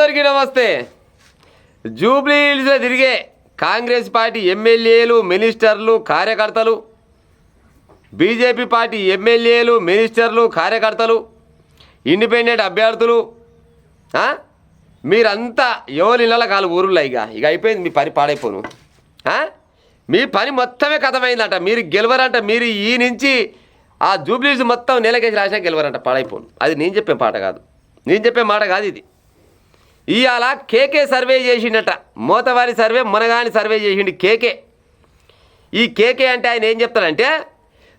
అందరికీ నమస్తే. జూబ్లీ హిల్స్లో తిరిగే కాంగ్రెస్ పార్టీ ఎమ్మెల్యేలు, మినిస్టర్లు, కార్యకర్తలు, బీజేపీ పార్టీ ఎమ్మెల్యేలు, మినిస్టర్లు, కార్యకర్తలు, ఇండిపెండెంట్ అభ్యర్థులు, మీరంతా ఎవరి ఇళ్ళ కాలు ఊరులో ఇక అయిపోయింది. మీ పని పాడైపోను. మీ పని మొత్తమే కథమైందంట. మీరు గెలవరంట. మీరు ఈ నుంచి ఆ జూబ్లీ హిల్స్ మొత్తం నెలకేసి రాసినా గెలవరంట. పాడైపోను. అది నేను చెప్పే మాట కాదు. ఇది ఇవాళ కేకే సర్వే చేసిండట. మోతవారి సర్వే, మునగాని సర్వే చేసిండు కేకే. ఈ కేకే అంటే ఆయన ఏం చెప్తాడంటే,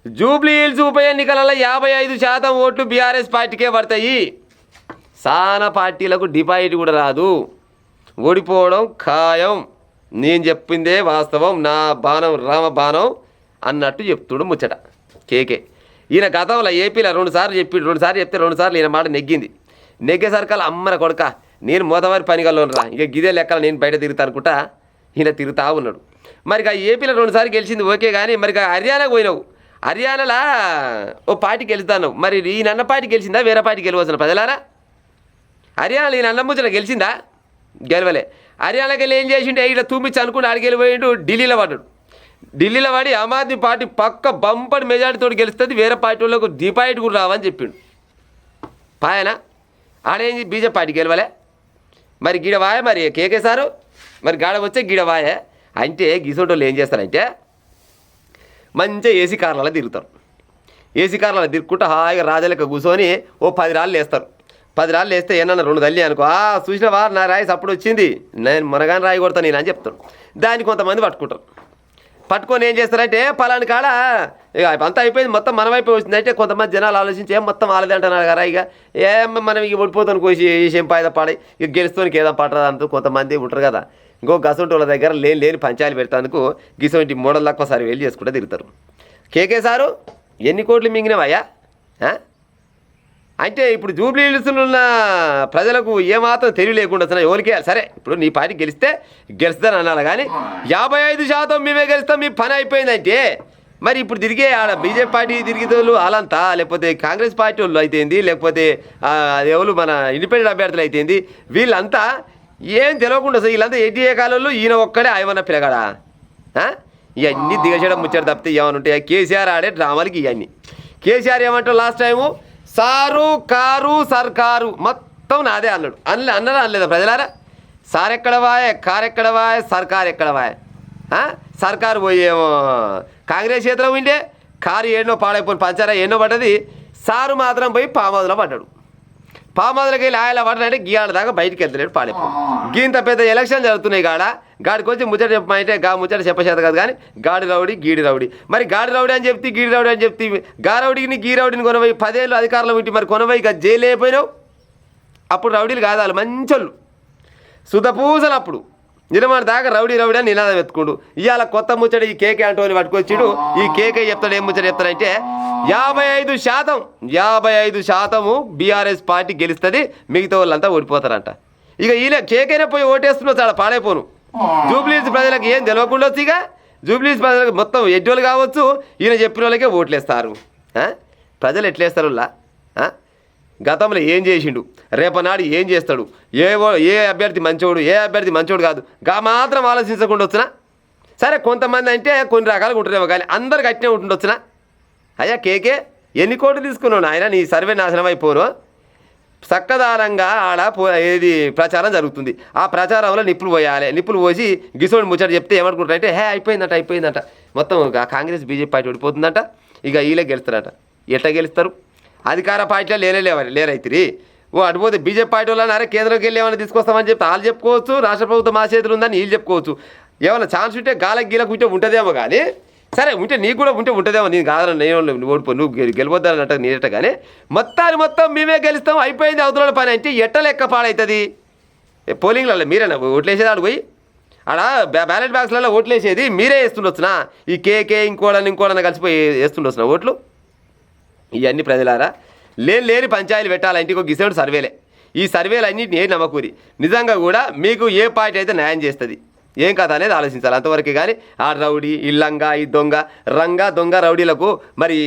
జూబ్లీ హిల్స్ ఉప ఎన్నికలలో 55% ఓట్లు బీఆర్ఎస్ పార్టీకే పడతాయి. సానా పార్టీలకు డిపాజిట్ కూడా రాదు. ఓడిపోవడం ఖాయం. నేను చెప్పిందే వాస్తవం. నా బాణం రామబాణం అన్నట్టు చెప్తుడు ముచ్చట కేకే. ఈయన గతంలో ఏపీలో 2 సార్లు చెప్పిండు. 2 సార్లు చెప్తే 2 సార్లు ఈయన మాట నెగ్గింది. నెగ్గేసరికల్ అమ్మన కొడక నేను మోతవారి పనిగల్లోను రా, ఇక గిదే లెక్కలు నేను బయట తిరుగుతా అనుకుంటా ఈయన తిరుగుతా ఉన్నాడు. మరి ఏపీలో 2 సార్లు గెలిచింది ఓకే, కానీ మరి హర్యానాకు పోయినావు. హర్యానాలో ఓ పార్టీ గెలుస్తాను. మరి ఈయన అన్న పార్టీ గెలిచిందా, వేరే పార్టీ గెలవచ్చిన ప్రజలారా? హర్యానాలో ఈయన అన్న ముచ్చట గెలిచిందా? గెలవలే. హర్యానాకి వెళ్ళి ఏం చేసిండే, ఇట్లా తూమిచ్చి అనుకుంటే ఆడికి వెళ్ళిపోయిండు. ఢిల్లీలో పడ్డాడు. ఢిల్లీలో పడి ఆమ్ ఆద్మీ పార్టీ పక్క బంపడి మెజార్టీతో గెలుస్తుంది, వేరే పార్టీ వాళ్ళకు డిపాజిట్ కూడా రావని చెప్పిండు. పాయన ఆడేంది బీజేపీ పార్టీ గెలవలే. మరి గిడవాయ మరి కేకే సారు మరి గాడ వచ్చే గిడవాయ అంటే గిసోటోళ్ళు ఏం చేస్తారంటే మంచిగా ఏసీ కార్లలో తిరుగుతారు. ఏసీ కార్లలో తిరుగుకుంటూ హాయిగా రాజలెక్క కూర్చొని ఓ 10 రాళ్ళు వేస్తారు. 10 రాళ్ళు వేస్తే ఏమన్నా 2 తల్లి అనుకో, చూసిన వారు నా రాయిస్ అప్పుడు వచ్చింది, నేను మునగాని రాయి కొడతాను నేను అని చెప్తాను. దాన్ని కొంతమంది పట్టుకుంటారు. పట్టుకొని ఏం చేస్తారంటే పలాని కాడ ఇక అంతా అయిపోయింది, మొత్తం మన వైపు వచ్చింది అంటే కొంతమంది జనాలు ఆలోచించి ఏం మొత్తం ఆలదే అంటున్నారు కదా, ఇక మనం ఇక ఓడిపోతాను కోసి ఏం పాయద పాడే ఇక గెలుస్తానికి ఏదో పట్టదు అంటూ కొంతమంది ఉంటారు కదా. ఇంకో గసంటి వాళ్ళ దగ్గర లేని పంచాయలు పెడతానికి గిసంటి మోడల్ దాకా ఒకసారి వెళ్ళి చేసుకుంటే తిరుగుతారు. కేకే సారు ఎన్ని కోట్లు మింగినవయ్యా అంటే ఇప్పుడు జూబ్లీ హిల్స్లో ఉన్న ప్రజలకు ఏమాత్రం తెలివి లేకుండా వచ్చినా ఎవరికి సరే ఇప్పుడు నీ పార్టీ గెలిస్తే గెలుస్తాను అన్నారు, కానీ 55% మేమే గెలుస్తాం, మీ పని అయిపోయిందంటే మరి ఇప్పుడు తిరిగే ఆడ బీజేపీ పార్టీ తిరిగేతోళ్ళు అలాంతా, లేకపోతే కాంగ్రెస్ పార్టీ వాళ్ళు అయితేంది, లేకపోతే ఎవరు మన ఇండిపెండెంట్ అభ్యర్థులు అయితేంది, వీళ్ళంతా ఏం తెలియకుండా సార్ వీళ్ళంతా ఎన్డీఏ కాలంలో ఈయన ఒక్కడే ఆయమన్న పిల్లగాడా. ఇవన్నీ దిగచేయడం ముచ్చట తప్పితే ఏమని ఉంటాయి. కేసీఆర్ ఆడే డ్రామాలకి ఇవన్నీ. కేసీఆర్ ఏమంటారు లాస్ట్ టైము, సారు కారు సర్కారు మొత్తం నాదే అన్నాడు. అన్నారా అనలేదా ప్రజలారా? సార్ ఎక్కడ వాయే, కారు ఎక్కడ వాయే, సర్కారు ఎక్కడ వాయే? సర్కారు పోయేమో కాంగ్రెస్ చేతిలో ఉండే, కారు ఏడనో పాడైపోయిన పంచారా ఎన్నో పడ్డది, సారు మాత్రం పోయి పామోదులో పడ్డాడు. పామోదులకి వెళ్ళి ఆయల పడ్డాడంటే గీయాడ దాకా బయటికి వెళ్తలేడు, పాడైపోయి. గీంత పెద్ద ఎలక్షన్ జరుగుతున్నాయి గాడికి వచ్చి ముచ్చట చెప్పమంటే ముచ్చట చెప్పచేత కాదు, కానీ గాడి రౌడీ గీడి రౌడీ. మరి గాడి రౌడీ అని చెప్తే గీడి రౌడీ అని చెప్తే గా రౌడీని గీ రౌడీని కొనవై 10 ఏళ్ళు అధికారంలో ఉంటే మరి కొనవై ఇక జైలు అయిపోయినావు. అప్పుడు రౌడీలు కాదు వాళ్ళు మంచోళ్ళు సుధపూసలు. అప్పుడు నిర్మాణ దాకా రౌడీ రౌడీ అని నినాదం ఎత్తుకుండు. ఇవాళ కొత్త ముచ్చట ఈ కేకే అంటోని పట్టుకొచ్చిడు. ఈ కేకే చెప్తాడు, ఏం ముచ్చట చెప్తాడంటే 55% బీఆర్ఎస్ పార్టీ గెలుస్తుంది, మిగతా వాళ్ళంతా ఓడిపోతారంట. ఇక ఈయన కేకేనే పోయి ఓటేస్తున్నావు చాలా పాడైపోను. జూబ్లీ హిల్స్ ప్రజలకు ఏం తెలియకుండా వచ్చి ఇక జూబ్లీ హిల్స్ ప్రజలకు మొత్తం ఎడ్డోళ్ళు కావచ్చు, ఈయన చెప్పిన వాళ్ళకే ఓట్లేస్తారు. ప్రజలు ఎట్లేస్తారు? గతంలో ఏం చేసిండు, రేపనాడు ఏం చేస్తాడు, ఏ అభ్యర్థి మంచోడు, ఏ అభ్యర్థి మంచోడు కాదు, మాత్రం ఆలోచించకుండా వచ్చినా సరే. కొంతమంది అంటే కొన్ని రకాలుగా ఉంటున్నామో, కానీ అందరికి అట్నే ఉంటుండొచ్చునా? అయ్యా కేకే ఎన్ని కోట్లు తీసుకున్నావు ఆయన, నీ సర్వే నాశనం అయిపోను. చక్కదారంగా ఆడ ఏది ప్రచారం జరుగుతుంది, ఆ ప్రచారంలో నిప్పులు పోయాలి. నిప్పులు పోసి గిసోడి ముచ్చట చెప్తే ఏమనుకుంటారంటే అయిపోయిందంట మొత్తం కాంగ్రెస్ బీజేపీ పార్టీ ఓడిపోతుందంట, ఇక వీళ్ళే గెలుస్తారట. ఎట్లా గెలుస్తారు? అధికార పార్టీలో లేరైతే ఓ అడిపోతే బీజేపీ పార్టీ వాళ్ళని కేంద్రంకి వెళ్ళి ఏమైనా తీసుకొస్తామని చెప్తే వాళ్ళు చెప్పుకోవచ్చు, రాష్ట్ర ప్రభుత్వం మా చేతులు ఉందని వీళ్ళు చెప్పుకోవచ్చు. ఏమైనా ఛాన్స్ ఉంటే గాలకు గీలకు ఉంటే ఉంటుందేమో, కానీ సరే ఉంటే నీకు కూడా ఉంటుందేమో. నేను కాదని నేను ఓడిపో నువ్వు గెలిపోద్దానంట నేనట, కానీ మొత్తం మేమే గెలుస్తాం అయిపోయింది అవతల పని అంటే ఎట్ట లెక్క పాడవుతుంది? పోలింగ్లలో మీరేనా ఓట్లేసేది? ఆడు పోయి ఆడ బ్యాలెట్ బాక్స్లలో ఓట్లేసేది మీరే వేస్తుండొచ్చునా? ఈ కేకే ఇంకోడని కలిసిపోయి వేస్తుండొచ్చునా ఓట్లు? ఇవన్నీ ప్రజలారా లేని పంచాయతీలు పెట్టాలంటే ఇంకో గిసెండు సర్వేలే. ఈ సర్వేలు అన్నింటినీ ఏ నమ్మకూరి నిజంగా కూడా మీకు ఏ పార్టీ అయితే న్యాయం చేస్తుంది ఏం కథ అనేది ఆలోచించాలి అంతవరకే. కానీ ఆ రౌడీ ఇల్లంగా ఈ దొంగ రౌడీలకు మరి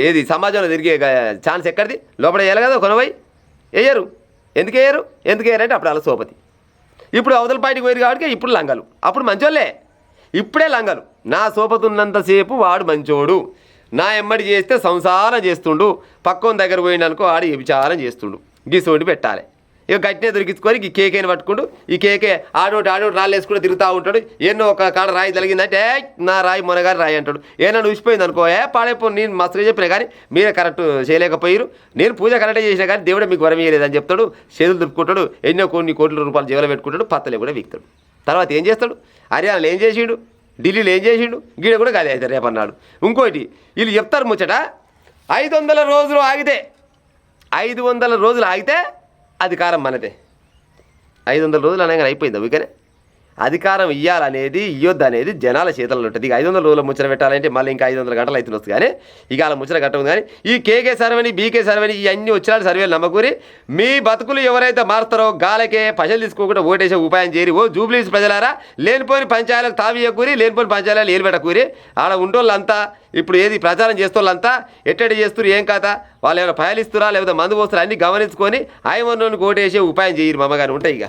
ఏది సమాజంలో తిరిగే ఛాన్స్ ఎక్కడిది? లోపల వేయాలి కదా కొనవై వేయరు. ఎందుకేయరు అంటే అప్పుడు అలా సోపతి. ఇప్పుడు అవతల పార్టీకి పోయారు కాబట్టి ఇప్పుడు లంగలు, అప్పుడు మంచోళ్ళే, ఇప్పుడే లంగలు. నా సోపతి ఉన్నంతసేపు వాడు మంచోడు, నా ఎమ్మడి చేస్తే సంసారం చేస్తుండు, పక్కన దగ్గర పోయిండనుకో ఆడు వ్యభిచారం చేస్తుండు, గిసోటి పెట్టాలి. ఇక గట్టినే దొరికించుకొని ఈ కేకేని పట్టుకుంటూ ఈ కేకే ఆడోటి రాళ్ళు వేసుకుంటూ తిరుగుతూ ఉంటాడు. ఎన్నో ఒక కాడ రాయి తగిలిందంటే నా రాయి మొనగారి రాయి అంటాడు. ఏమన్నా ఊసిపోయింది అనుకో పాడైపో, నేను మస్తుగా చెప్పినా కానీ మీరే కరెక్ట్ చేయలేకపోయారు, నేను పూజ కరెక్టే చేసినా కానీ దేవుడే మీకు వరం ఇయ్యలేదని చెప్తాడు. చేతులు దురుపుకుంటాడు, ఎన్నో కొన్ని కోట్ల రూపాయలు జీవలో పెట్టుకుంటాడు, పత్తలే కూడా వీక్తాడు. తర్వాత ఏం చేస్తాడు, హర్యానాలో ఏం చేసిండు, ఢిల్లీలో ఏం చేసిండు, గీడ కూడా గాలి అవుతారు రేపన్నాడు. ఇంకోటి వీళ్ళు చెప్తారు ముచ్చట, 500 రోజులు ఆగితే 500 రోజులు ఆగితే అధికారం మనదే. 500 రోజులు అనగానే అయిపోయింది ఊరికనే. అధికారం ఇవ్వాలనేది ఇవ్వద్దు అనేది జనాల చేతుల్లో ఉంటుంది. ఇక 500 రోజుల ముచ్చట పెట్టాలంటే మళ్ళీ ఇంకా 500 గంటలు అవుతుంది వస్తుంది. కానీ ఇక అలా ముచ్చట కట్టదు. కానీ ఈ కేకే సర్వేని బీకే సర్వేని ఇవన్నీ వచ్చిన సర్వేలు నమ్మకూరి మీ బతుకులు ఎవరైతే మారుతారో గాలకే పైసలు తీసుకోకుండా ఓటేసే ఉపాయం చేయరి. ఓ జూబ్లీస్ ప్రజలారా, లేనిపోని పంచాయతీలకు తావియకూరి, లేనిపోని పంచాయతీలు ఏలుపెట్టకూరి. ఆడ ఉంటోళ్ళంతా ఇప్పుడు ఏది ప్రచారం చేస్తోళ్ళంతా ఎట్టడి చేస్తున్నారు, ఏం కాదా, వాళ్ళు ఏమైనా పయలిస్తురా లేకపోతే మందు పోస్తురా అన్నీ గమనించుకొని ఆయమన్నోనికి ఓటేసే ఉపాయం చేయరు. మమ్మగారు ఉంటాయి ఇక.